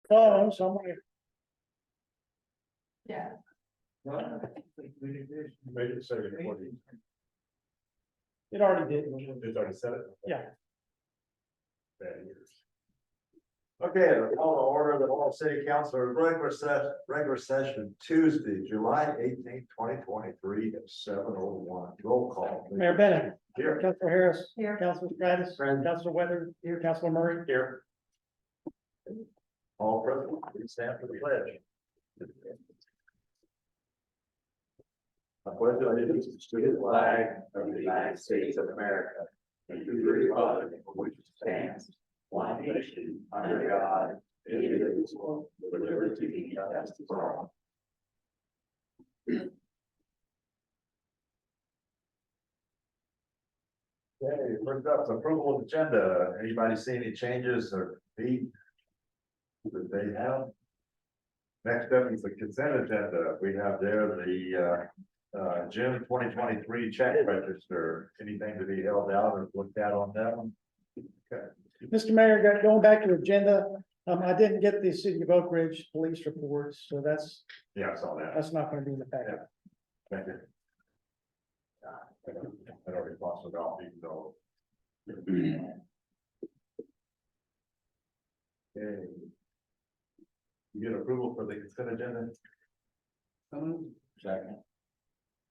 phone, so I'm gonna. Yeah. Made it say recording. It already did. It's already said it. Yeah. Bad years. Okay, the call to order the Lowell City Council regular session Tuesday, July 18th, 2023 at 7:01. Roll call. please. Mayor Bennett, Here. Councilor Harris, Here. Councilor Stratus, Present. Councilor Weather, here, Councilor Murray. Here. All present, please stand for the pledge. I pledge allegiance to the flag of the United States of America and to the republic for which it stands, one nation, under God, indivisible, with liberty and justice for all. Okay, first up, is approval of agenda. Anybody see any changes or need that they have? Next up is the consent agenda. We have there the June 2023 check register. Anything to be held out or looked at on that one? Okay. Mr. Mayor, going back to agenda, I didn't get the City of Oak Ridge police reports, so that's Yeah, I saw that. not gonna be in the packet. Thank you. I don't response to that, even though. Okay. You get approval for the consent agenda? Second.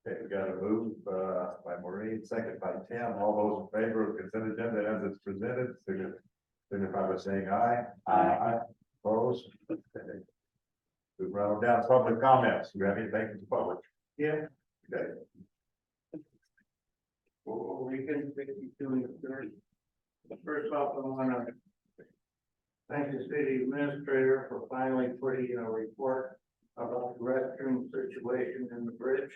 Okay, we got a move by Maureen, second by Tim. All those in favor of consent agenda as it's presented, signify by saying aye. Aye. Opposed? Okay. Move right on down, public comments. Do you have anything from the public? Yeah, Okay. well, we can pick you doing the third. First off, I wanna thank the city administrator for finally putting in a report about the restroom situation in the bridge.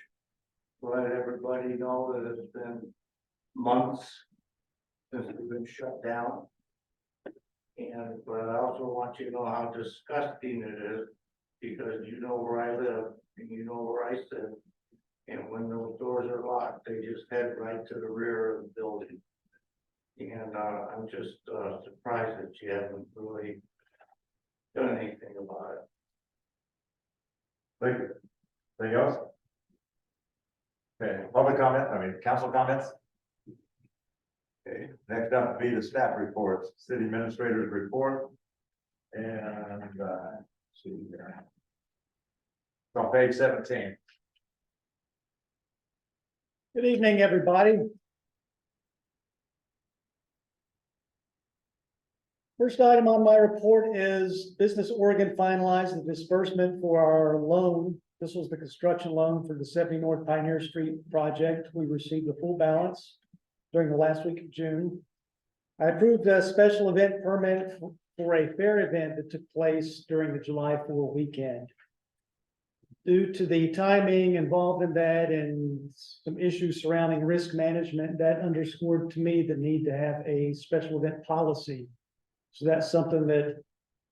Let everybody know that it's been months since it's been shut down. And, but I also want you to know how disgusting it is, because you know where I live and you know where I sit. And when those doors are locked, they just head right to the rear of the building. And I'm just surprised that you haven't really done anything about it. Thank you. Anything else? Okay, public comment, council comments? Okay, next up will be the staff reports, city administrator's report. And, see here. It's on page 17. Good evening, everybody. First item on my report is Business Oregon finalized the disbursement for our loan. This was the construction loan for the 70 North Pioneer Street project. We received the full balance during the last week of June. I approved a special event permit for a fair event that took place during the July 4 weekend. Due to the timing involved in that and some issues surrounding risk management, that underscored to me the need to have a special event policy. So that's something that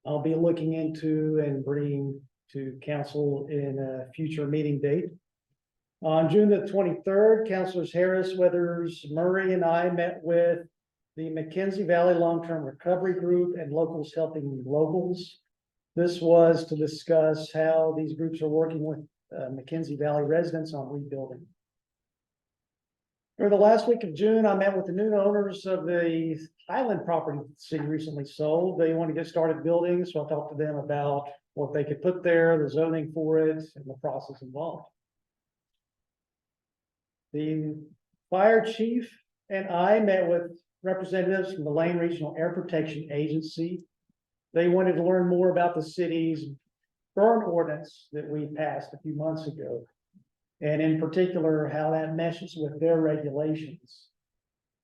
I'll be looking into and bringing to council in a future meeting date. On June the 23rd, Councilors Harris, Weathers, Murray, and I met with the McKenzie Valley Long-Term Recovery Group and Locals Helping Locals. This was to discuss how these groups are working with McKenzie Valley residents on rebuilding. For the last week of June, I met with the new owners of the Highland property the city recently sold. They want to get started building, so I talked to them about what they could put there, the zoning for it, and the process involved. The fire chief and I met with representatives from the Lane Regional Air Protection Agency. They wanted to learn more about the city's burn ordinance that we passed a few months ago, and in particular, how that meshes with their regulations.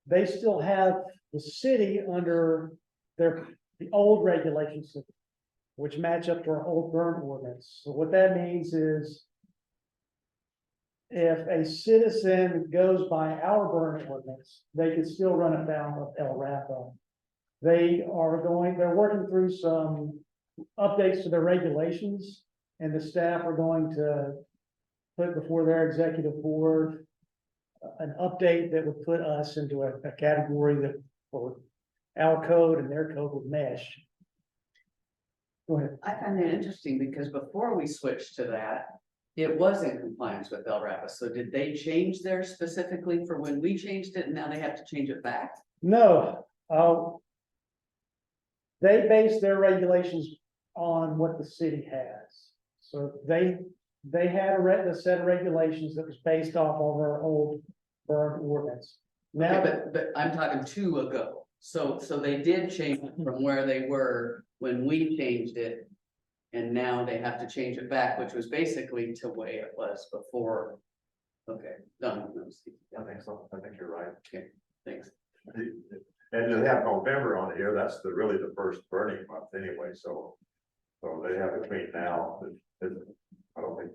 They still have the city under the old regulations, which match up to our old burn ordinance. So what that means is, if a citizen goes by our burn ordinance, they could still run afoul of El Rafa. They're working through some updates to their regulations, and the staff are going to put before their executive board an update that would put us into a category that for our code and their code would mesh. Go ahead. I find that interesting because before we switched to that, it was in compliance with El Rapids. So did they change theirs specifically for when we changed it and now they have to change it back? No, they base their regulations on what the city has. So they had a set of regulations that was based off of our old burn ordinance. Now, Okay, but I'm talking 2 ago. So they did change it from where they were when we changed it. And now they have to change it back, which was basically to the way it was before. Okay, done. I think so. I think you're right. Okay, thanks. And to have November on here, that's really the first burning month anyway, so. So they have between now, I don't think,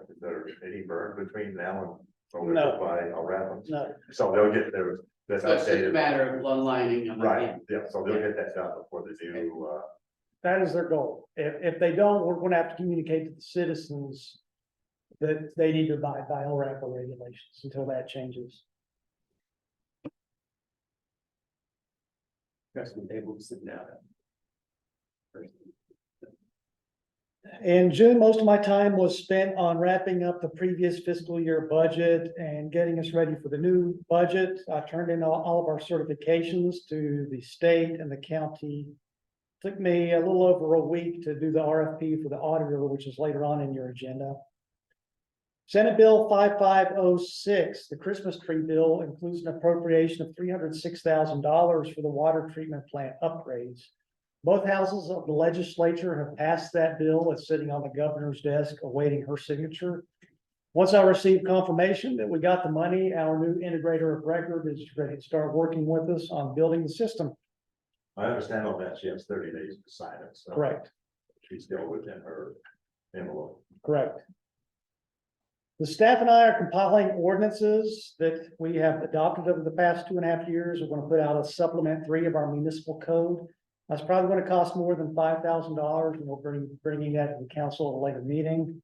is there any burn between now and. No. By around, no, so they'll get their. That's So it's just a updated, matter of aligning them. right, yeah, so they'll get that done before they do, that is their goal. If they don't, we're gonna have to communicate to the citizens that they need to abide by LRAP regulations until that changes. Trust me, they will sit down. In June, most of my time was spent on wrapping up the previous fiscal year budget and getting us ready for the new budget. I turned in all of our certifications to the state and the county. Took me a little over a week to do the RFP for the auditor, which is later on in your agenda. Senate Bill 5506, the Christmas tree bill, includes an appropriation of $306,000 for the water treatment plant upgrades. Both houses of the legislature have passed that bill. It's sitting on the governor's desk awaiting her signature. Once I received confirmation that we got the money, our new integrator of record is ready to start working with us on building the system. I understand all that, she has 30 days to sign it, so. Correct, She's still within her envelope. correct. The staff and I are compiling ordinances that we have adopted over the past 2.5 years. We're going to put out a supplement 3 of our municipal code. That's probably going to cost more than $5,000, and we'll bringing that to the council at a later meeting.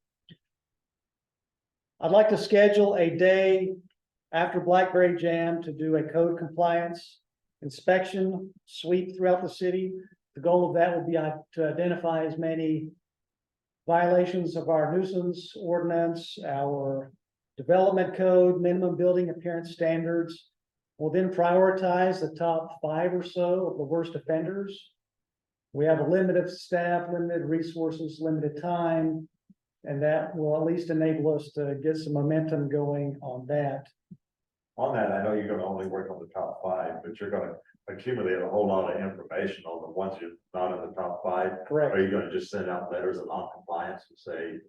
I'd like to schedule a day after Blackberry Jam to do a code compliance inspection sweep throughout the city. The goal of that will be to identify as many violations of our nuisance ordinance, our development code, minimum building appearance standards. We'll then prioritize the top 5 or so of the worst offenders. We have a limited staff, limited resources, limited time, and that will at least enable us to get some momentum going on that. On that, I know you're gonna only work on the top 5, but you're gonna accumulate a whole lot of information on the ones you're not in the top 5. Correct. Are you gonna just send out letters of non-compliance and say,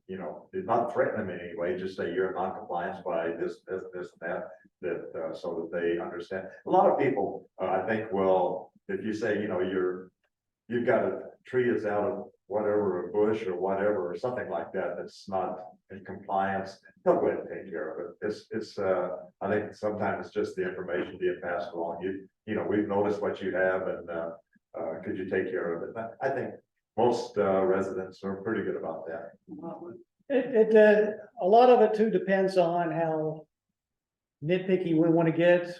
you know, it's not threaten them in any way, just say you're in non-compliance by this, and that, so that they understand. A lot of people, I think, will, if you say, you know, you've got a tree that's out of whatever, a bush or whatever, or something like that, that's not in compliance, they'll go ahead and take care of it. It's, I think sometimes it's just the information being passed along. You know, we've noticed what you have, and, could you take care of it? I think most, residents are pretty good about that. A lot of it too depends on how nitpicky we want to get.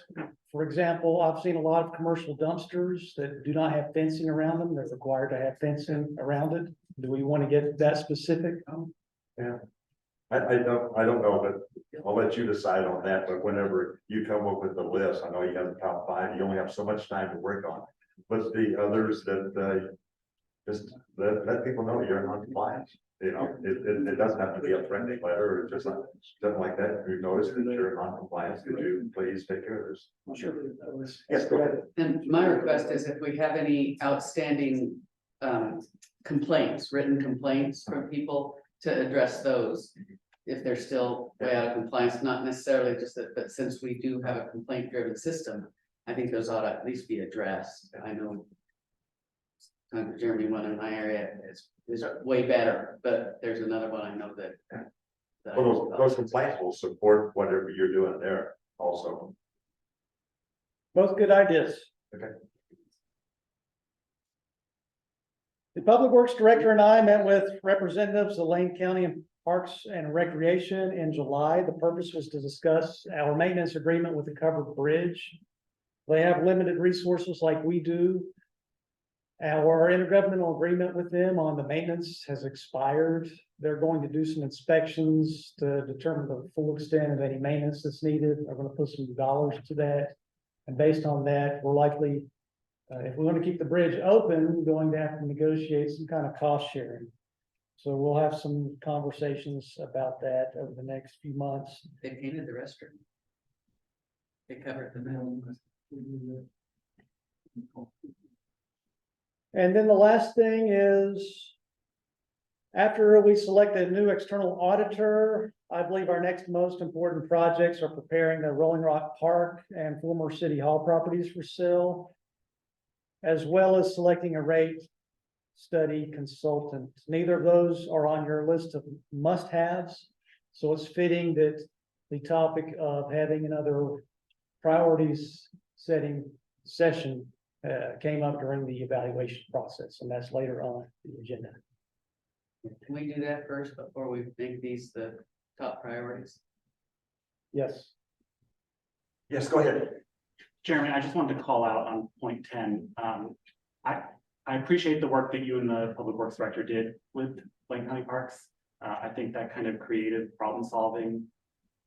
For example, I've seen a lot of commercial dumpsters that do not have fencing around them. They're required to have fencing around it. Do we want to get that specific? Yeah. I don't know, but I'll let you decide on that, but whenever you come up with the list, I know you have the top 5, you only have so much time to work on. But the others that, just let people know you're in non-compliance. You know, it doesn't have to be a friendly letter or just something like that. If you notice that you're in non-compliance, could you please take care of this? Sure. Yes, go ahead. And my request is if we have any outstanding complaints, written complaints from people, to address those. If they're still way out of compliance, not necessarily just that, but since we do have a complaint driven system, I think those ought to at least be addressed. I know Jeremy, one in my area is way better, but there's another one I know that. Well, those complaints will support whatever you're doing there also. Both good ideas. Okay. The Public Works Director and I met with representatives of Lane County and Parks and Recreation in July. The purpose was to discuss our maintenance agreement with the covered bridge. They have limited resources like we do. Our intergovernmental agreement with them on the maintenance has expired. They're going to do some inspections to determine the full extent of any maintenance that's needed. They're gonna put some dollars to that. And based on that, we're likely, if we want to keep the bridge open, we're going to have to negotiate some kind of cost sharing. So we'll have some conversations about that over the next few months. They painted the restroom. They covered the middle. And then the last thing is, after we select a new external auditor, I believe our next most important projects are preparing the Rolling Rock Park and former City Hall properties for sale, as well as selecting a rate study consultant. Neither of those are on your list of must-haves, so it's fitting that the topic of having another priorities setting session came up during the evaluation process, and that's later on the agenda. Can we do that first before we make these the top priorities? Yes. Yes, go ahead. Jeremy, I just wanted to call out on point 10. I appreciate the work that you and the Public Works Director did with Blaine County Parks. I think that kind of creative problem solving.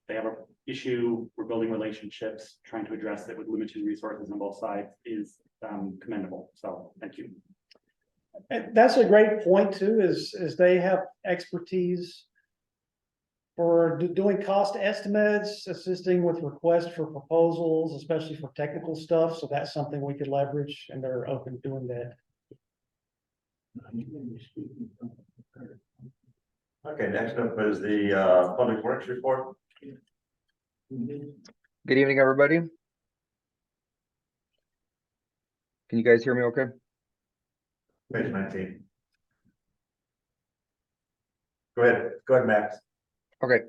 They have an issue, we're building relationships, trying to address it with limited resources on both sides is commendable. So thank you. And that's a great point too, is they have expertise for doing cost estimates, assisting with requests for proposals, especially for technical stuff. So that's something we could leverage, and they're open to doing that. Okay, next up is the Public Works report. Good evening, everybody. Can you guys hear me okay? Page 19. Go ahead, Max. Okay.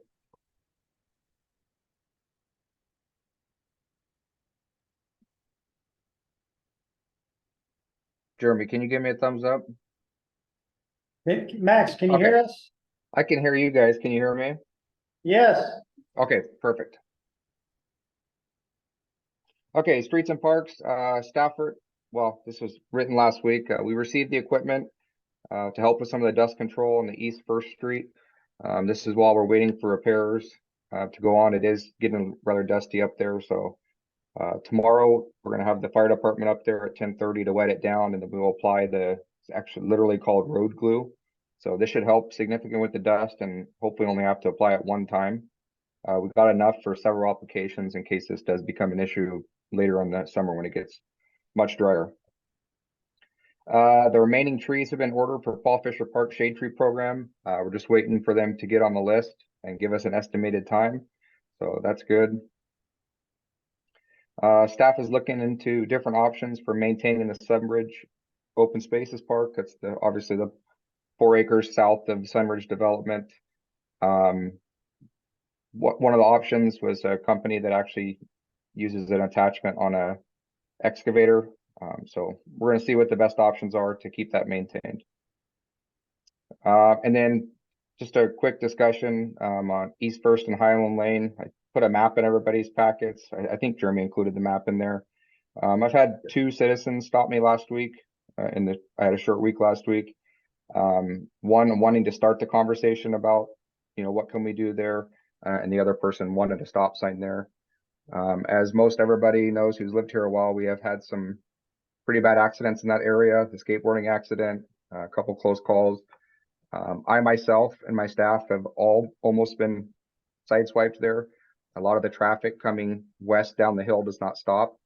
Jeremy, can you give me a thumbs up? Max, can you hear us? I can hear you guys. Can you hear me? Yes. Okay, perfect. Okay, streets and parks, Stafford. Well, this was written last week. We received the equipment to help with some of the dust control on the East First Street. This is while we're waiting for repairs to go on. It is getting rather dusty up there. So tomorrow we're going to have the fire department up there at 10:30 to wet it down, and then we will apply it's actually literally called road glue. So this should help significantly with the dust, and hopefully only have to apply it one time. We've got enough for several applications in case this does become an issue later on that summer when it gets much drier. The remaining trees have been ordered for Paul Fisher Park Shade Tree Program. We're just waiting for them to get on the list and give us an estimated time. So that's good. Staff is looking into different options for maintaining the Sunbridge Open Spaces Park. That's obviously the 4 acres south of Sunbridge development. One of the options was a company that actually uses an attachment on a excavator. So we're going to see what the best options are to keep that maintained. And then just a quick discussion on East First and Highland Lane. I put a map in everybody's packets. I think Jeremy included the map in there. I've had 2 citizens stop me last week. I had a short week last week. One wanting to start the conversation about, what can we do there? And the other person wanted a stop sign there. As most everybody knows who's lived here a while, we have had some pretty bad accidents in that area. The skateboarding accident, a couple close calls. I myself and my staff have all almost been sideswiped there. A lot of the traffic coming west down the hill does not stop.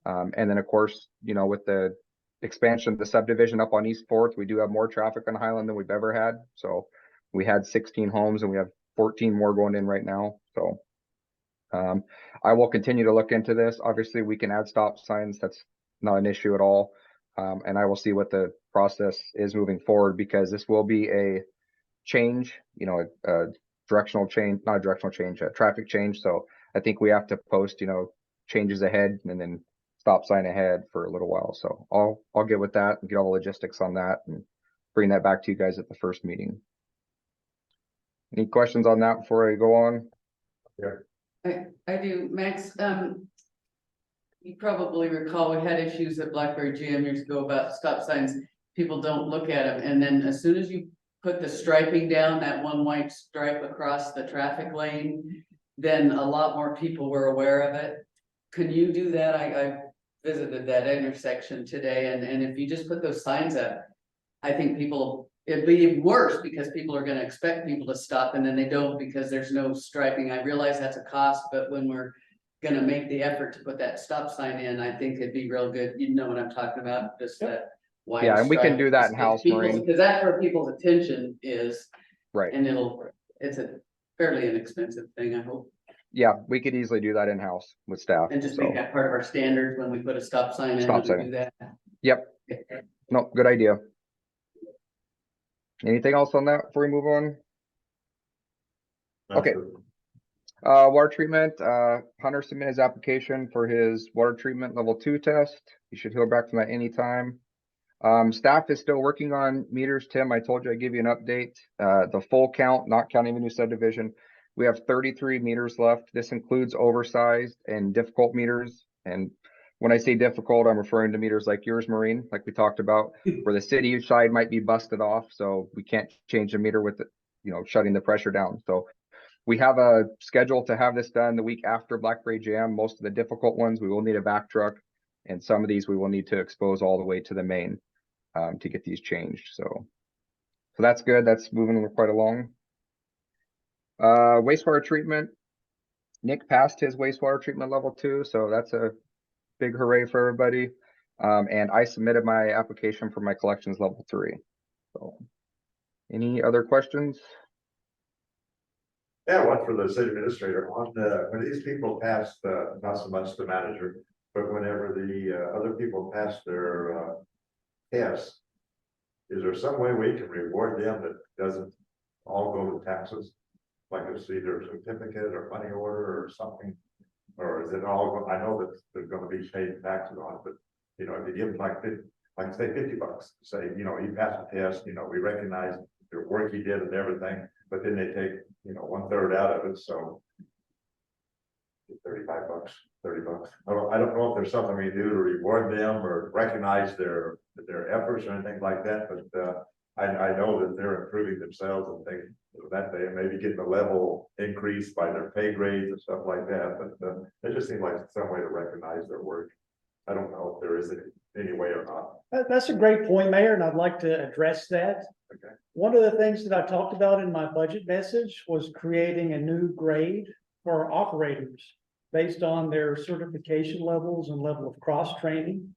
And then of course, with the expansion of the subdivision up on East 4th, we do have more traffic on Highland than we've ever had. So we had 16 homes and we have 14 more going in right now. So I will continue to look into this. Obviously we can add stop signs. That's not an issue at all. And I will see what the process is moving forward, because this will be a change, a directional change, not a directional change, a traffic change. So I think we have to post, changes ahead and then stop sign ahead for a little while. So I'll get with that and get all the logistics on that and bring that back to you guys at the first meeting. Any questions on that before I go on? I do, Max. You probably recall, we had issues at Blackberry GM years ago about stop signs. People don't look at them, and then as soon as you put the striping down, that one white stripe across the traffic lane, then a lot more people were aware of it. Can you do that? I visited that intersection today, and if you just put those signs up, I think people, it'd be even worse because people are gonna expect people to stop and then they don't because there's no striping. I realize that's a cost, but when we're gonna make the effort to put that stop sign in, I think it'd be real good. You know what I'm talking about, just that white Yeah, and we can stripe. do that It's in-house, people's- Maureen. Because that's where people's attention is, Right. and it's a fairly inexpensive thing, I hope. Yeah, we could easily do that in-house with staff. And just So, make that part of our standards when we put a stop sign in, Stop that we sign. do that. yep, no, good idea. Anything else on that before we move on? Okay. Water treatment, Hunter submitted his application for his water treatment level 2 test. You should hear back from that anytime. Staff is still working on meters. Tim, I told you I'd give you an update. The full count, not counting the new subdivision, we have 33 meters left. This includes oversized and difficult meters. And when I say difficult, I'm referring to meters like yours, Maureen, like we talked about, where the city side might be busted off, so we can't change the meter with it, shutting the pressure down. So we have a schedule to have this done the week after Blackberry Jam. Most of the difficult ones, we will need a back truck, and some of these we will need to expose all the way to the main to get these changed. So that's good. That's moving quite along. Wastewater treatment. Nick passed his wastewater treatment level 2, so that's a big hooray for everybody. And I submitted my application for my collections level 3. So any other questions? Yeah, one for the city administrator on when these people pass, not so much the manager, but whenever the other people pass their tests, is there some way we can reward them that doesn't all go to taxes? Like it's either a certificate or money order or something, or is it all, I know that they're gonna be paid taxes on it, but if you give them like say $50, say, you passed the test, we recognize the work you did and everything, but then they take, 1/3 out of it, so $35, $30. I don't know if there's something we do to reward them or recognize their efforts or anything like that, but I know that they're improving themselves and things that they maybe getting a level increase by their pay grades and stuff like that, but it just seems like some way to recognize their work. I don't know if there is any way or not. That's a great point, Mayor, and I'd like to address that. Okay. One of the things that I talked about in my budget message was creating a new grade for operators based on their certification levels and level of cross training.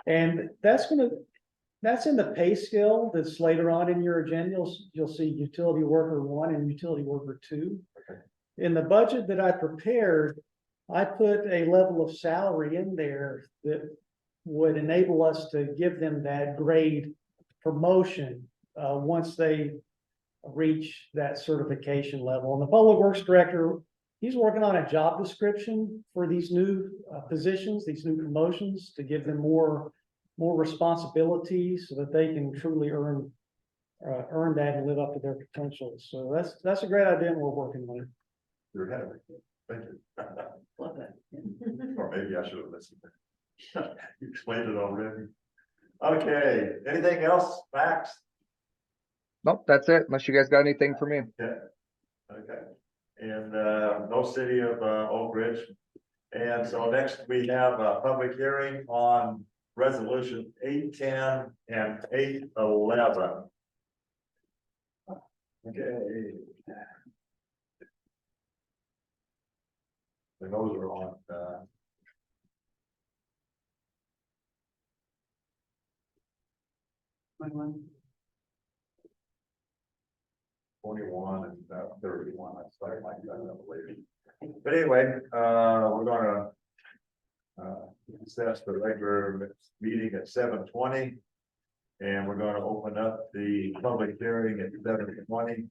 And that's in the pay scale that's later on in your agenda. You'll see utility worker 1 and utility worker 2. Okay. In the budget that I prepared, I put a level of salary in there that would enable us to give them that grade promotion once they reach that certification level. And the public works director, he's working on a job description for these new positions, these new promotions, to give them more responsibilities so that they can truly earn that and live up to their potential. So that's a great idea, and we're working on it. You're ahead of me. Thank you. Love that. Or maybe I should have listened. You explained it already. Okay, anything else, Max? Nope, that's it, unless you guys got anything for me. Yeah. Okay, and no city of Oak Ridge. And so next we have a public hearing on resolution 810 and 811. Okay. And those are on 21 and 31. I started like that later. But anyway, we're gonna assess the regular meeting at 7:20. And we're gonna open up the public hearing at 7:20.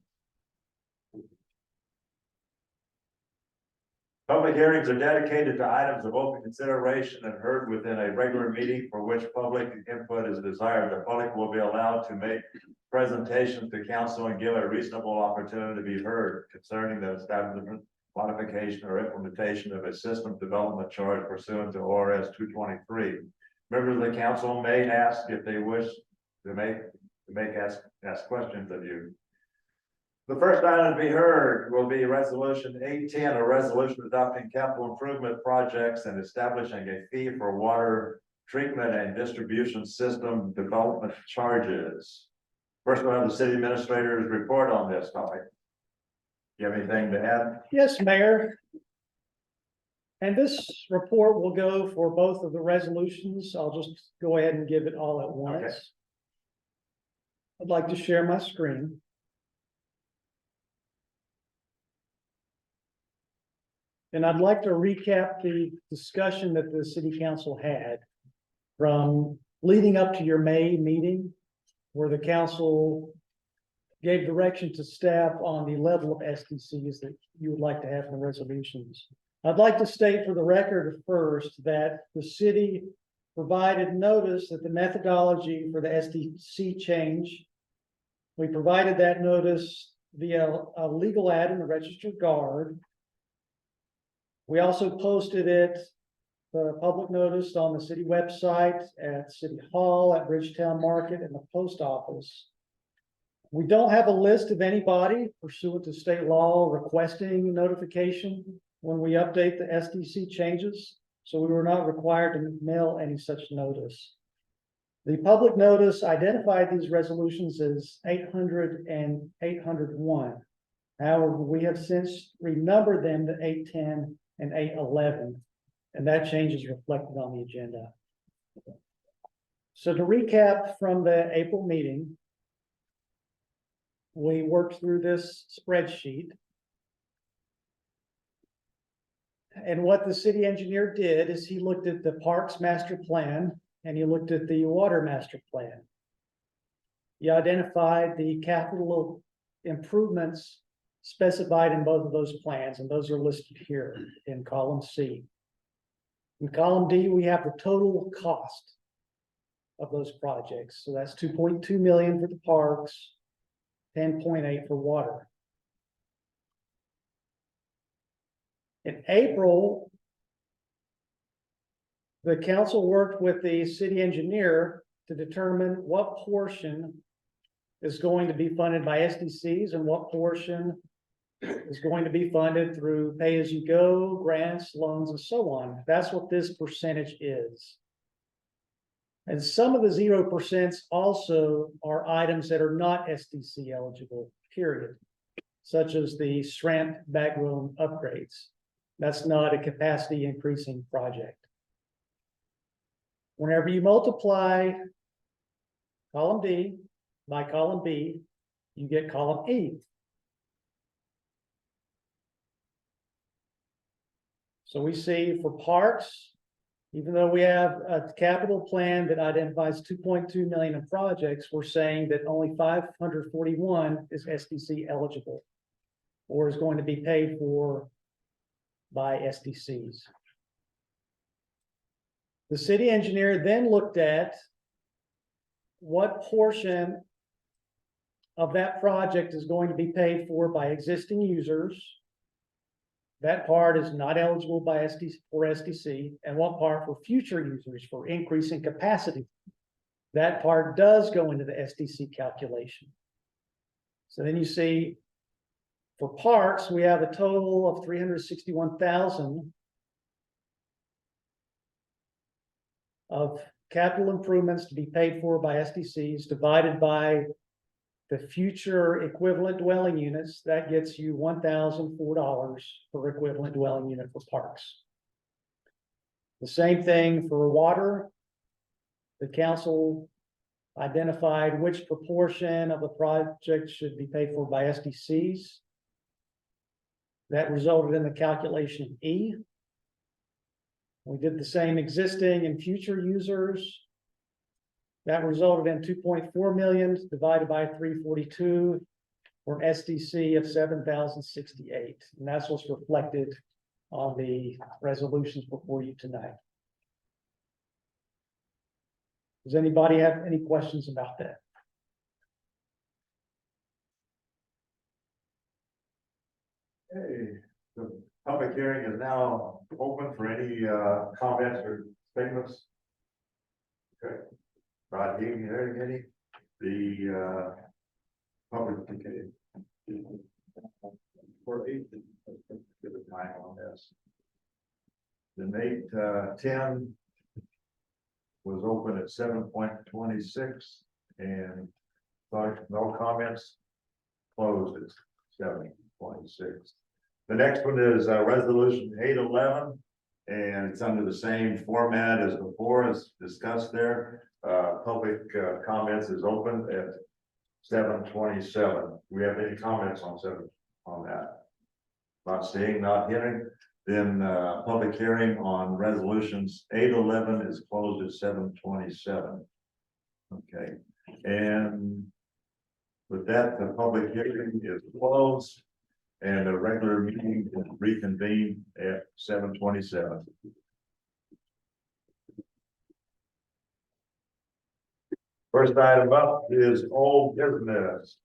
Public hearings are dedicated to items of open consideration and heard within a regular meeting for which public input is desired. The public will be allowed to make presentations to council and give a reasonable opportunity to be heard concerning the establishment modification or implementation of a system development charge pursuant to ORS 223. Members of the council may ask if they wish to ask questions of you. The first item to be heard will be resolution 810, a resolution adopting capital improvement projects and establishing a fee for water treatment and distribution system development charges. First, we'll have the city administrator's report on this topic. You have anything to add? Yes, Mayor. And this report will go for both of the resolutions. I'll just go ahead and give it all at once. Okay. I'd like to share my screen. And I'd like to recap the discussion that the city council had from leading up to your May meeting, where the council gave direction to staff on the level of SDCs that you would like to have in the resolutions. I'd like to state for the record first that the city provided notice that the methodology for the SDC change, we provided that notice via a legal ad in the Register Guard. We also posted it, the public notice on the city website, at City Hall, at Bridgetown Market, and the post office. We don't have a list of anybody pursuant to state law requesting notification when we update the SDC changes, so we were not required to mail any such notice. The public notice identified these resolutions as 800 and 801. However, we have since renumbered them to 810 and 811, and that change is reflected on the agenda. So to recap from the April meeting, we worked through this spreadsheet. And what the city engineer did is he looked at the parks master plan and he looked at the water master plan. He identified the capital improvements specified in both of those plans, and those are listed here in column C. In column D, we have the total cost of those projects. So that's 2.2 million for the parks, 10.8 for water. In April, the council worked with the city engineer to determine what portion is going to be funded by SDCs and what portion is going to be funded through pay-as-you-go, grants, loans, and so on. That's what this percentage is. And some of the 0% also are items that are not SDC eligible, period, such as the Shrimp backroom upgrades. That's not a capacity increasing project. Whenever you multiply column D by column B, you get column E. So we see for parks, even though we have a capital plan that identifies 2.2 million in projects, we're saying that only 541 is SDC eligible or is going to be paid for by SDCs. The city engineer then looked at what portion of that project is going to be paid for by existing users. That part is not eligible by SDC, and what part for future users for increasing capacity. That part does go into the SDC calculation. So then you see for parks, we have a total of 361,000 of capital improvements to be paid for by SDCs divided by the future equivalent dwelling units. That gets you $1,004 per equivalent dwelling unit for parks. The same thing for water. The council identified which proportion of the project should be paid for by SDCs. That resulted in the calculation of E. We did the same existing and future users. That resulted in 2.4 million divided by 342 for an SDC of 7,068. And that's what's reflected on the resolutions before you tonight. Does anybody have any questions about that? Hey, so Public hearing is now open for any comments or statements. Okay. Rod, you hearing any? The public. For 8, give it time on this. Then 8:10 was open at 7:26 and no comments. Closed at 7:26. The next one is resolution 811, and it's under the same format as before, as discussed there. Public comments is open at 7:27. Do we have any comments on that? Not seeing, not hearing. Then public hearing on resolutions 811 is closed at 7:27. Okay, and with that, the public hearing is closed and the regular meeting will reconvene at 7:27. First item up is old business.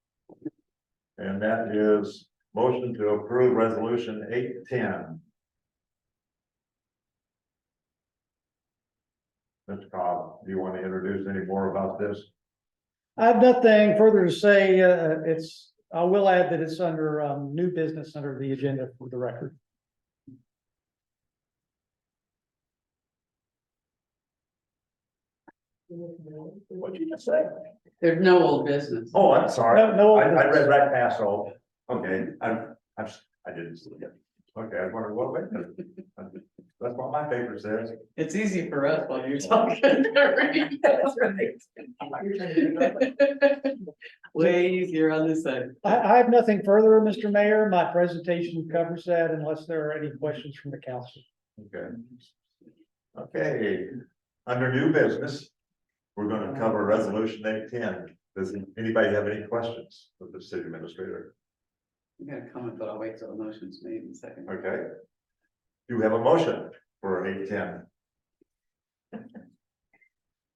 And that is motion to approve resolution 810. Mr. Cobb, do you want to introduce any more about this? I have nothing further to say. I will add that it's under new business under the agenda for the record. What'd you just say? There's no old business. Oh, I'm sorry. No, I read right past all. Okay, I didn't see it. Okay, I wondered what, wait a minute. That's what my paper says. It's easy for us while you're talking. That's right. Way easier on this side. I have nothing further, Mr. Mayor. My presentation covers that unless there are any questions from the council. Okay. Okay, under new business, we're gonna cover resolution 810. Does anybody have any questions of the city administrator? I'm gonna comment, but I'll wait till the motion's made in a second. Okay. Do you have a motion for 810?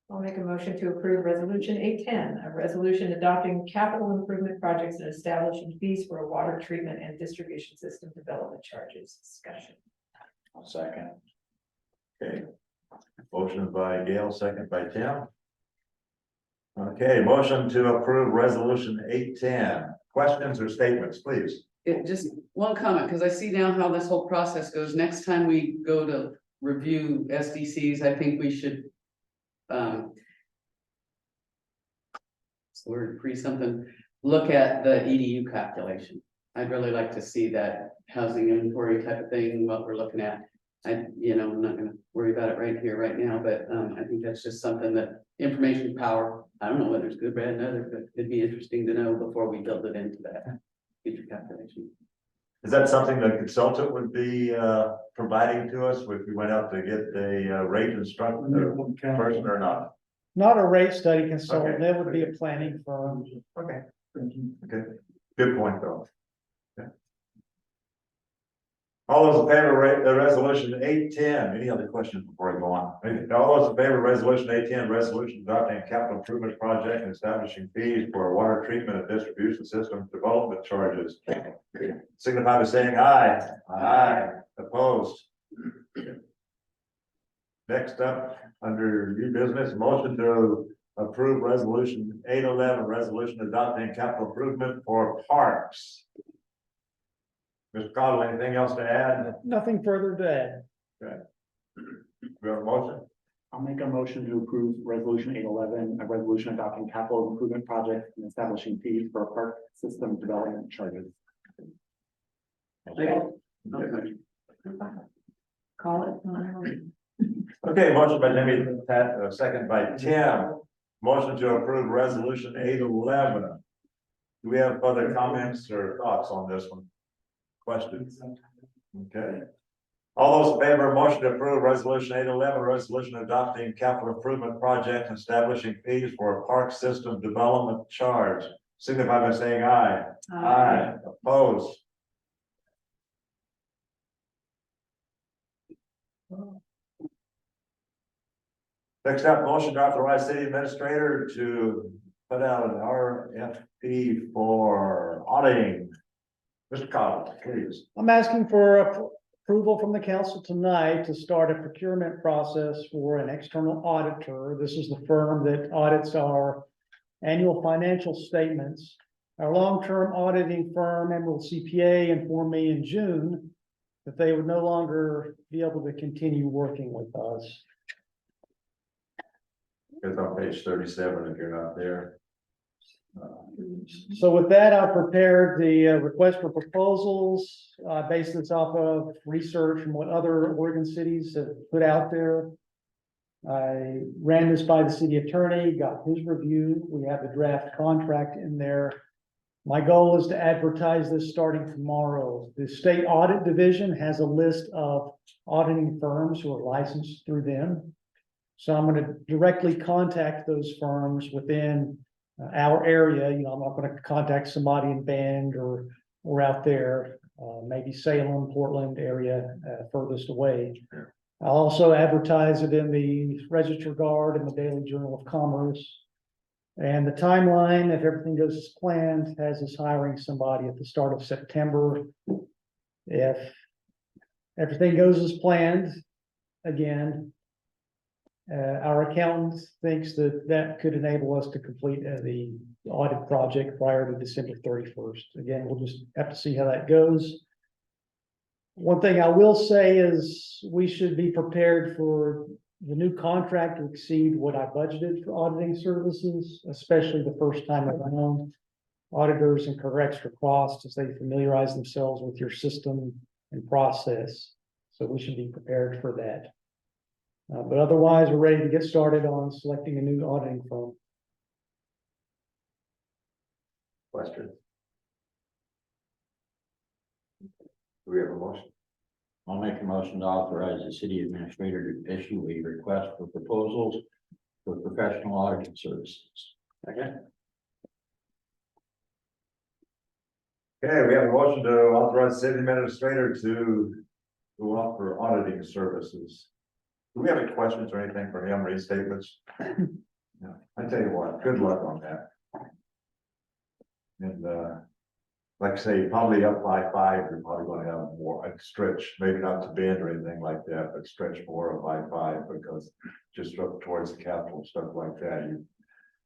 I'll make a motion to approve resolution 810, a resolution adopting capital improvement projects and establishing fees for a water treatment and distribution system development charges. Discussion. Second. Okay. Motion by Gail, second by Tim. Okay, motion to approve resolution 810. Questions or statements, please? Just one comment, because I see now how this whole process goes. Next time we go to review SDCs, I think we should. So we're pre something, look at the EDU calculation. I'd really like to see that housing inventory type of thing, what we're looking at. I'm not gonna worry about it right here, right now, but I think that's just something that information power. I don't know whether it's good, bad, another, but it'd be interesting to know before we build it into that future calculation. Is that something the consultant would be providing to us if we went out to get a rate instructor person or not? Not a rate study consultant, Okay. that would be a planning firm. Okay. Okay, good point though. Okay. All those in favor of the resolution 810, any other questions before I go on? All those in favor of resolution 810, resolution adopting a capital improvement project and establishing fees for water treatment and distribution system development charges, signify by saying aye. Aye. Opposed? Next up, under new business, motion to approve resolution 811, resolution adopting capital improvement for parks. Mr. Cottle, anything else to add? Nothing further to add. Okay. We have a motion? I'll make a motion to approve resolution 811, a resolution adopting capital improvement projects and establishing fees for park system development charges. Okay. Call it. Okay, motion by Jimmy, second by Tim. Motion to approve resolution 811. Do we have other comments or thoughts on this one? Questions? Okay. All those in favor of motion to approve resolution 811, resolution adopting capital improvement project and establishing fees for a park system development charge, signify by saying aye. Aye. Opposed? Next up, motion to authorize city administrator to put out an RFP for auditing. Mr. Collins, please. I'm asking for approval from the council tonight to start a procurement process for an external auditor. This is the firm that audits our annual financial statements. Our long-term auditing firm, Emerald CPA, informed me in June that they would no longer be able to continue working with us. It's on page 37 if you're not there. So with that, I prepared the request for proposals, based this off of research and what other Oregon cities have put out there. I ran this by the city attorney, got his review. We have the draft contract in there. My goal is to advertise this starting tomorrow. The state audit division has a list of auditing firms who are licensed through them. So I'm going to directly contact those firms within our area. You know, I'm not going to contact somebody in Bend or out there, maybe Salem, Portland area, furthest away. Sure. I'll also advertise it in the Register Guard and the Daily Journal of Commerce. And the timeline, if everything goes as planned, has us hiring somebody at the start of September. If everything goes as planned, again, our accountant thinks that that could enable us to complete the audit project prior to December 31st. Again, we'll just have to see how that goes. One thing I will say is we should be prepared for the new contract to exceed what I budgeted for auditing services, especially the first time around. Auditors incur extra costs as they familiarize themselves with your system and process. So we should be prepared for that. But otherwise, we're ready to get started on selecting a new auditing firm. Question? Do we have a motion? I'll make a motion to authorize the city administrator to issue a request for proposals for professional auditing services. Okay, we have a motion to authorize city administrator to offer auditing services. Do we have any questions or anything for him, or any statements? No, I tell you what, good luck on that. And, like I say, probably up by 5, you're probably gonna have more, a stretch, maybe not to Bend or anything like that, but stretch more of by 5, because just up towards the capital, stuff like that,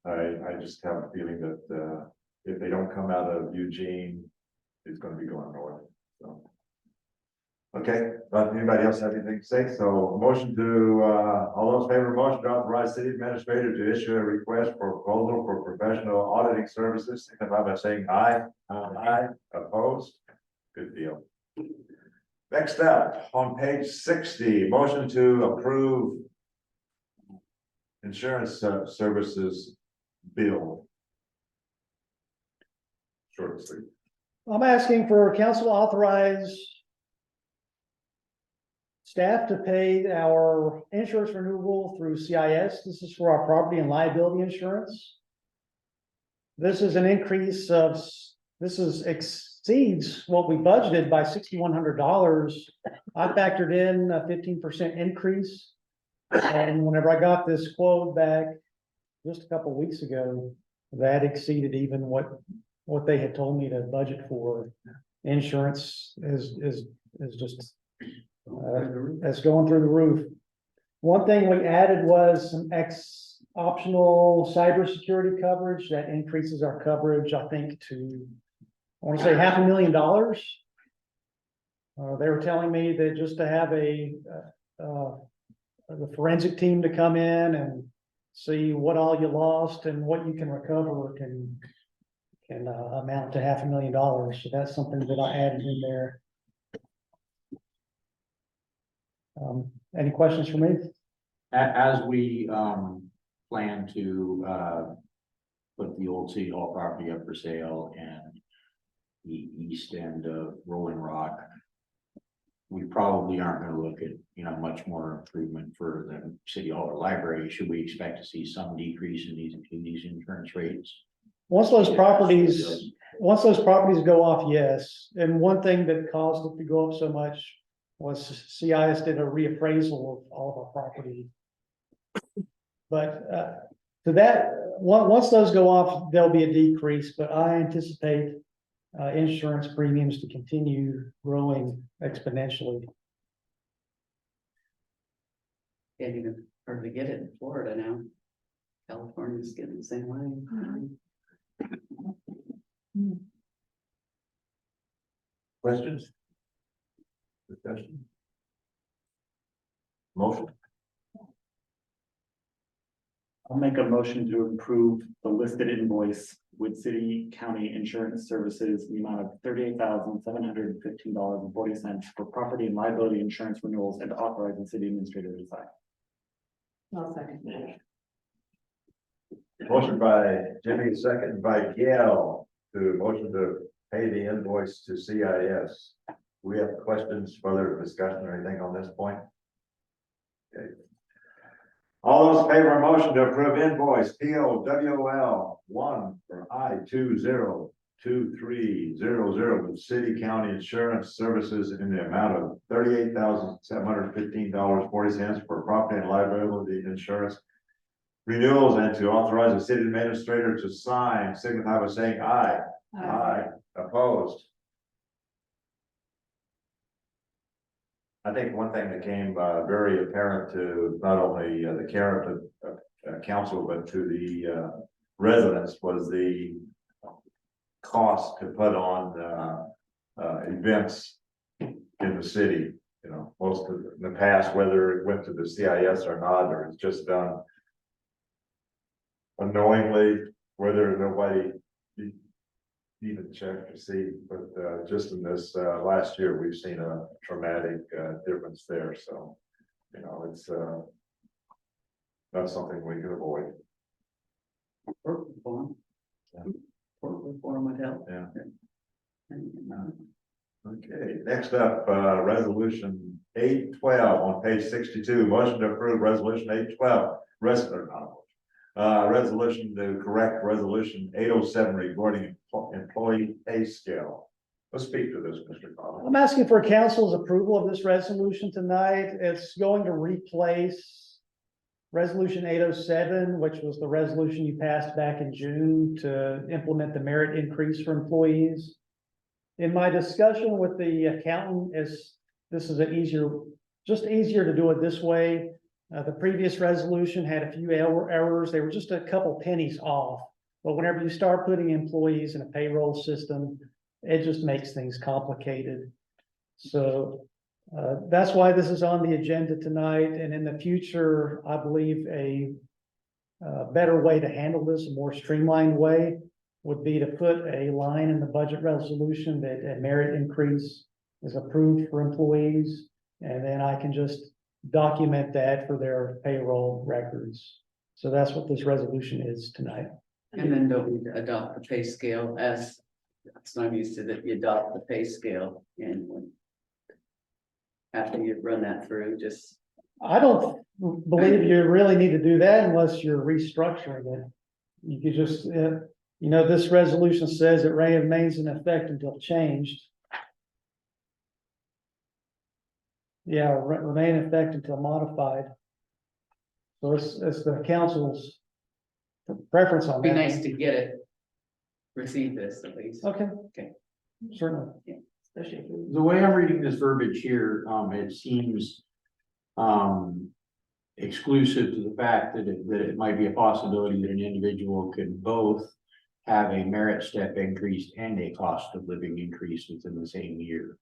I just have a feeling that, if they don't come out of Eugene, it's gonna be going north, so. Okay, but anybody else have anything to say? So motion to, all those in favor of motion to authorize city administrator to issue a request for proposal for professional auditing services, signify by saying aye. Aye. Opposed? Good deal. Next up, on page 60, motion to approve insurance services bill. Short and sweet. I'm asking for council to authorize staff to pay our insurance renewal through CIS. This is for our property and liability insurance. This is an increase of, exceeds what we budgeted by $6,100. I factored in a 15% increase. And whenever I got this quote back just a couple of weeks ago, that exceeded even what they had told me to budget for. Insurance is just that's going through the roof. One thing we added was some optional cybersecurity coverage that increases our coverage, I think, to, I want to say $500,000. They were telling me that just to have the forensic team to come in and see what all you lost and what you can recover can amount to $500,000. So that's something that I added in there. Any questions for me? As we plan to put the old city hall property up for sale and the east end of Rolling Rock, we probably aren't going to look at much more improvement for the city hall or library. Should we expect to see some decrease in these insurance rates? Once those properties go off, yes. And one thing that caused it to go up so much was CIS did a reappraisal of all of our property. But to that, once those go off, there'll be a decrease, but I anticipate insurance premiums to continue growing exponentially. Can't even hardly get it in Florida now. California's getting the same way. Questions? Discussion? Motion? I'll make a motion to approve the listed invoice with city county insurance services in the amount of $38,715.40 for property and liability insurance renewals and to authorize the city administrator to sign. I'll second that. Motion by Jimmy, second by Gail, to motion to pay the invoice to CIS. We have questions, further discussion or anything on this point? Okay. All those in favor of motion to approve invoice POWL 1 for I-202300 with city county insurance services in the amount of $38,715.40 for property and liability insurance renewals, and to authorize the city administrator to sign, signify by saying aye. Aye. Opposed? I think one thing that came very apparent to not only the Carroll council, but to the residents was the cost to put on events in the city. You know, most of in the past, whether it went to the CIS or not, or it's just done unknowingly, whether nobody even checked to see, but just in this last year, we've seen a dramatic difference there. So, you know, it's not something we can avoid. Work reform. Yeah. Work reform would help. Yeah. And, Okay, next up, resolution 812 on page 62, motion to approve resolution 812, resolution to correct resolution 807 regarding employee pay scale. Let's speak to this, Mr. Collins. I'm asking for council's approval of this resolution tonight. It's going to replace resolution 807, which was the resolution you passed back in June to implement the merit increase for employees. In my discussion with the accountant, this is just easier to do it this way. The previous resolution had a few errors. They were just a couple pennies off. But whenever you start putting employees in a payroll system, it just makes things complicated. So that's why this is on the agenda tonight. And in the future, I believe a better way to handle this, a more streamlined way, would be to put a line in the budget resolution that a merit increase is approved for employees. And then I can just document that for their payroll records. So that's what this resolution is tonight. and then don't we adopt the pay scale as, so I'm used to that, you adopt the pay scale and after you run that through, just, I don't believe you really need to do that unless you're restructuring it. You could just, this resolution says it remains in effect until changed. Yeah, remain in effect until modified. So it's the council's preference on be that. nice to get it, receive this at least. Okay. Okay. Certainly. Especially if we- The way I'm reading this verbiage here, it seems exclusive to the fact that it might be a possibility that an individual could both have a merit step increase and a cost of living increase within the same year.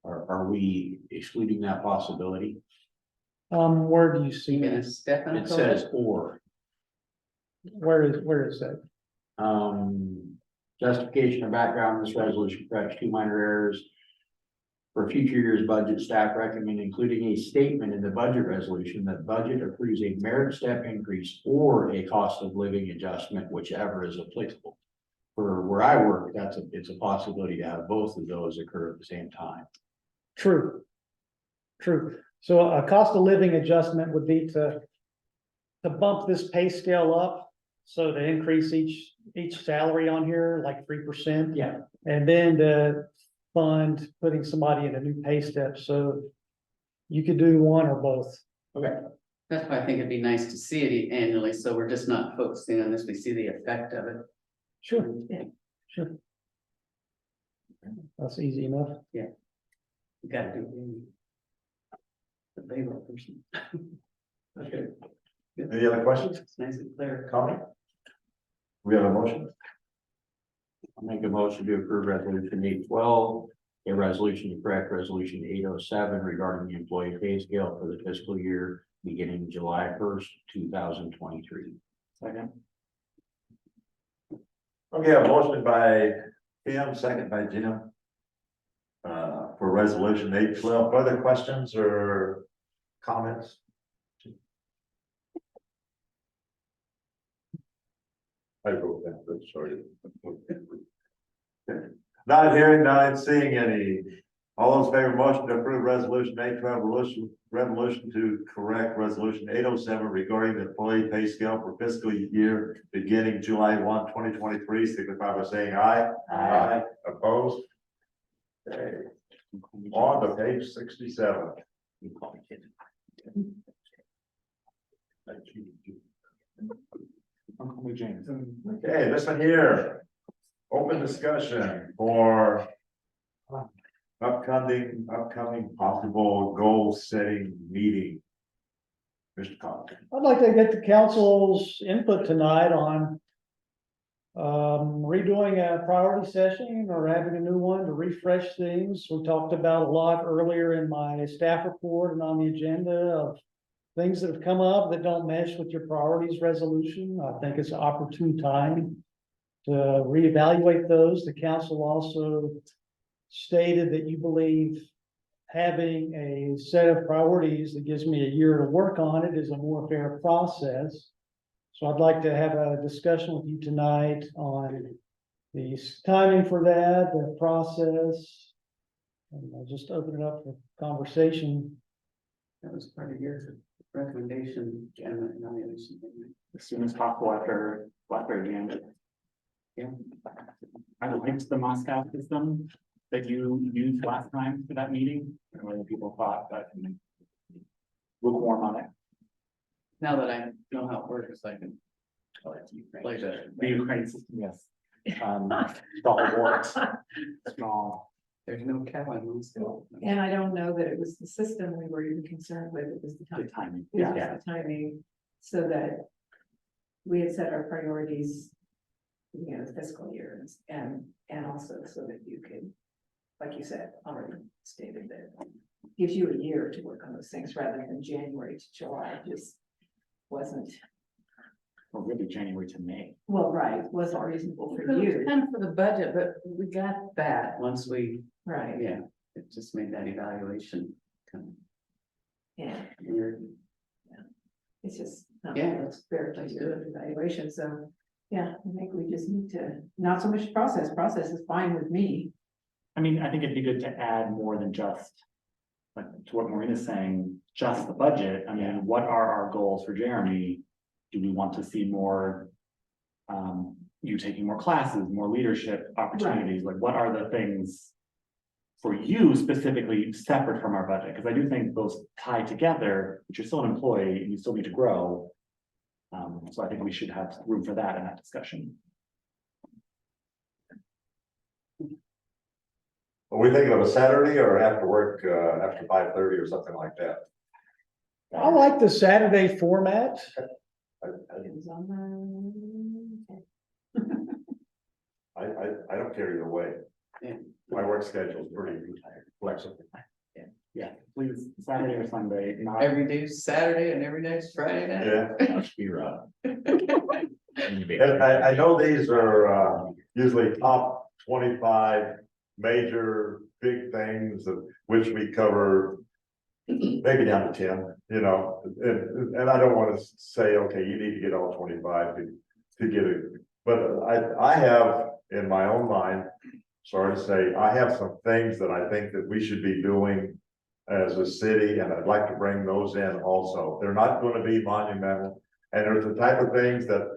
Are we excluding that possibility? Where do you see You gonna that? step in? It says or. Where is that? Justification or background, this resolution corrects two minor errors. For future year's budget, staff recommend including a statement in the budget resolution that budget approves a merit step increase or a cost of living adjustment, whichever is applicable. For where I work, it's a possibility to have both of those occur at the same time. True. So a cost of living adjustment would be to bump this pay scale up. So to increase each salary on here, like 3%. Yeah. And then to fund putting somebody in a new pay step. So you could do one or both. Okay. That's why I think it'd be nice to see it annually, so we're just not focusing on this, we see the effect of it. Sure. Yeah. Sure. That's easy enough. You gotta do the payroll person. Okay. Any other questions, It's nice and clear. comment? We have a motion? I'll make a motion to approve resolution 812, a resolution to correct resolution 807 regarding the employee pay scale for the fiscal year beginning July 1st, 2023. Second. Okay, a motion by Tim, second by Jim. For resolution 812, further questions or comments? I wrote that, but sorry. Not hearing, not seeing any. All those in favor of motion to approve resolution 812, resolution to correct resolution 807 regarding the employee pay scale for fiscal year beginning July 1, 2023, signify by saying aye. Aye. Opposed? Okay, on to page 67. Uncle me James. Okay, this one here, open discussion for upcoming possible goal setting meeting. Mr. Cox. I'd like to get the council's input tonight on redoing a priority session or having a new one to refresh things. We talked about a lot earlier in my staff report and on the agenda of things that have come up that don't mesh with your priorities resolution. I think it's an opportune time to reevaluate those. The council also stated that you believe having a set of priorities that gives me a year to work on it is a more fair process. So I'd like to have a discussion with you tonight on the timing for that, the process. And I'll just open it up for conversation. That was part of your recommendation, Jen, evaluation. As soon as possible after Blackberry Jam. Yeah. I liked the Moscow system that you used last time for that meeting. I don't know what people thought, but lukewarm on it. Now that I know how it works, I can. Play that. The Ukraine system, yes. Stalwart, small. There's no cap on those. And I don't know that it was the system we were even concerned with, it was the The time. timing. It was the timing, so that we had set our priorities, you know, the fiscal years, and also so that you could, like you said, already stated that gives you a year to work on those things rather than January to July, just wasn't, Or really January to May. well, right, wasn't reasonable for It was you, kind of for the budget, but we got that once we, right? yeah, it just made that evaluation kind Yeah, of weird. it's just not Yeah, a fair place to do an evaluation, so, yeah, I think we just need to, not so much process is fine with me. I mean, I think it'd be good to add more than just, like, to what Maureen is saying, just the budget. I mean, what are our goals for Jeremy? Do we want to see more, you taking more classes, more leadership opportunities? Like, what are the things for you specifically separate from our budget? Because I do think those tie together, but you're still an employee and you still need to grow. So I think we should have room for that in that discussion. Are we thinking of a Saturday or after work, after 5:30 or something like that? I like the Saturday format. It was on the. I don't care either way. Yeah. My work schedule is pretty flexible. Yeah, please, Saturday or Sunday, not. Every day Saturday and every night's Friday night. Yeah. Must be right. And I know these are, usually top 25 major big things of which we cover. Maybe down to 10, you know, and I don't want to say, okay, you need to get all 25 to get it. But I have in my own mind, sorry to say, I have some things that I think that we should be doing as a city, and I'd like to bring those in also. They're not going to be monumental, and there's the type of things that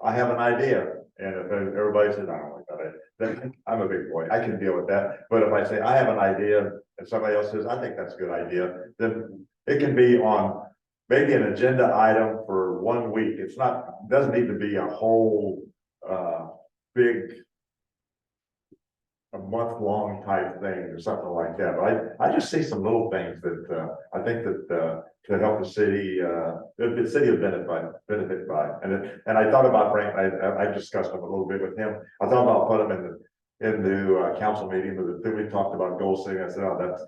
I have an idea. And if everybody says, I don't like that idea, then I'm a big boy, I can deal with that. But if I say I have an idea and somebody else says, I think that's a good idea, then it can be on maybe an agenda item for 1 week. It's not, doesn't need to be a whole big a month-long type thing or something like that. But I just see some little things that, I think that, to help the city, the city will benefit by. And I thought about I discussed them a little bit with him. I thought about putting them in the council meeting, but then we talked about goal setting. I said, oh, that's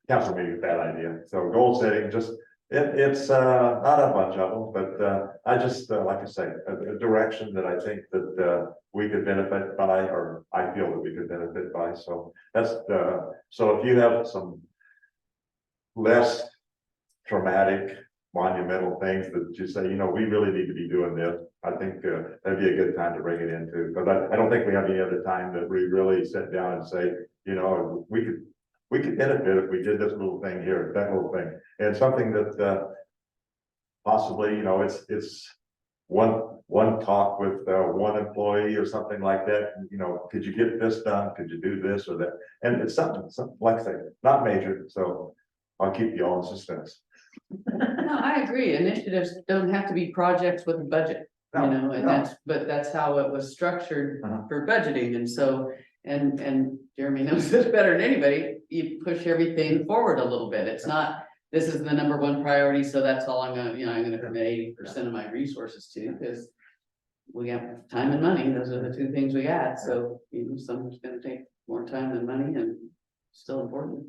council meeting, bad idea. So goal setting, just, it's not a bunch of them, but I just, like I say, a direction that I think that we could benefit by, or I feel that we could benefit by. So that's, so if you have some less traumatic, monumental things that you say, we really need to be doing this, I think that'd be a good time to bring it into, because I don't think we have any other time that we really sit down and say, we could benefit if we did this little thing here, that little thing, and something that possibly, it's one talk with one employee or something like that. Could you get this done? Could you do this or that? And it's something like I say, not major. So I'll keep you all in suspense. No, I agree. Initiatives don't have to be projects with a budget, and that's how it was structured for budgeting. And so, and Jeremy knows this better than anybody, you push everything forward a little bit. It's not, this is the number one priority, so that's all I'm gonna commit 80% of my resources to, because we have time and money. Those are the two things we got. So, some's gonna take more time than money, and still important.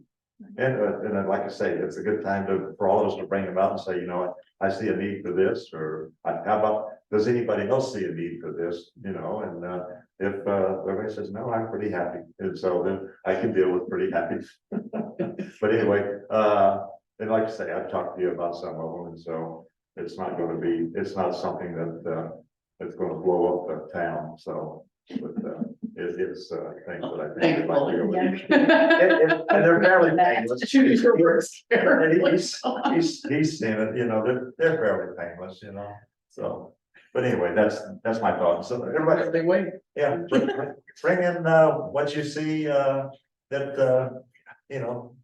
And like I say, it's a good time for all of us to bring them out and say, I see a need for this, or how about, does anybody else see a need for this? And if everybody says, no, I'm pretty happy. And so then I can deal with pretty happy. But anyway, and like I say, I've talked to you about some of them, and so it's not something that it's going to blow up the town. So, but it's things that I think. Thankfully. And they're fairly painless. Choose your words. He's seen it, they're fairly painless, so. But anyway, that's my thought. So everybody, yeah, bring in what you see that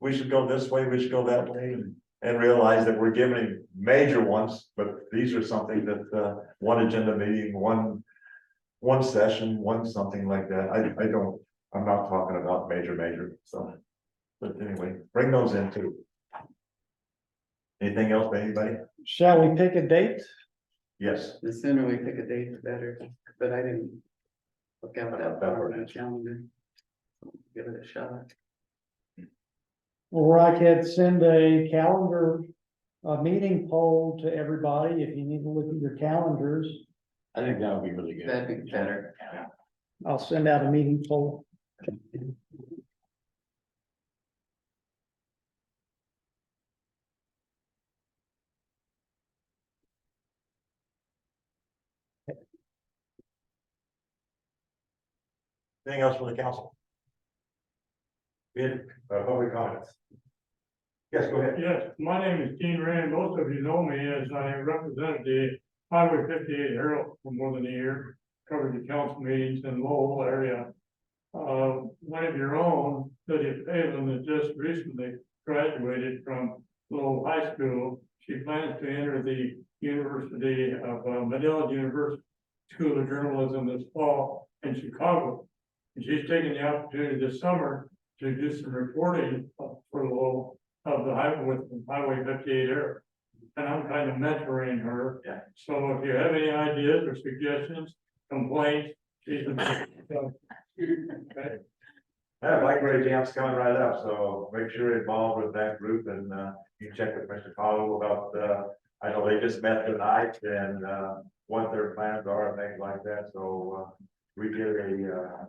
we should go this way, we should go that way, and realize that we're giving major ones, but these are something that one agenda meeting, one session, one something like that. I'm not talking about major, so. But anyway, bring those in too. Anything else by anybody? Shall we pick a date? Yes. The sooner we pick a date, the better, but I didn't look out that far on the calendar. Give it a shot. Or I could send a calendar, meeting poll to everybody if you need to look at your calendars. I think that would be really good. That'd be better. I'll send out a meeting poll. Anything else from the council? Public comments. Yes, go ahead. Yes, my name is Gene Rand. Most of you know me as I represented the Highway 58 Herald for more than a year, covered the council meetings in Lowell area. One of your own, Lydia Palin, has just recently graduated from Lowell High School. She plans to enter the University of Medill University School of Journalism this fall in Chicago. And she's taking the opportunity this summer to do some reporting for Lowell of the Highway 58 area. And I'm kind of mentoring her. Yeah. So if you have any ideas or suggestions, complaints, she's okay. Yeah, Black Ray Camp's coming right up, so make sure you're involved with that group, and you can check with Mr. Cottle about, I know they just met tonight and what their plans are and things like that, so we get a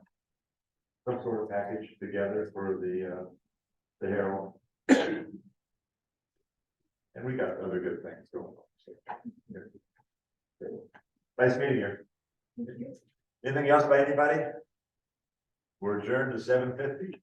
some sort of package together for the Herald. And we got other good things going on. So, yeah. Nice meeting you. Anything else by anybody? We're adjourned to 7:50.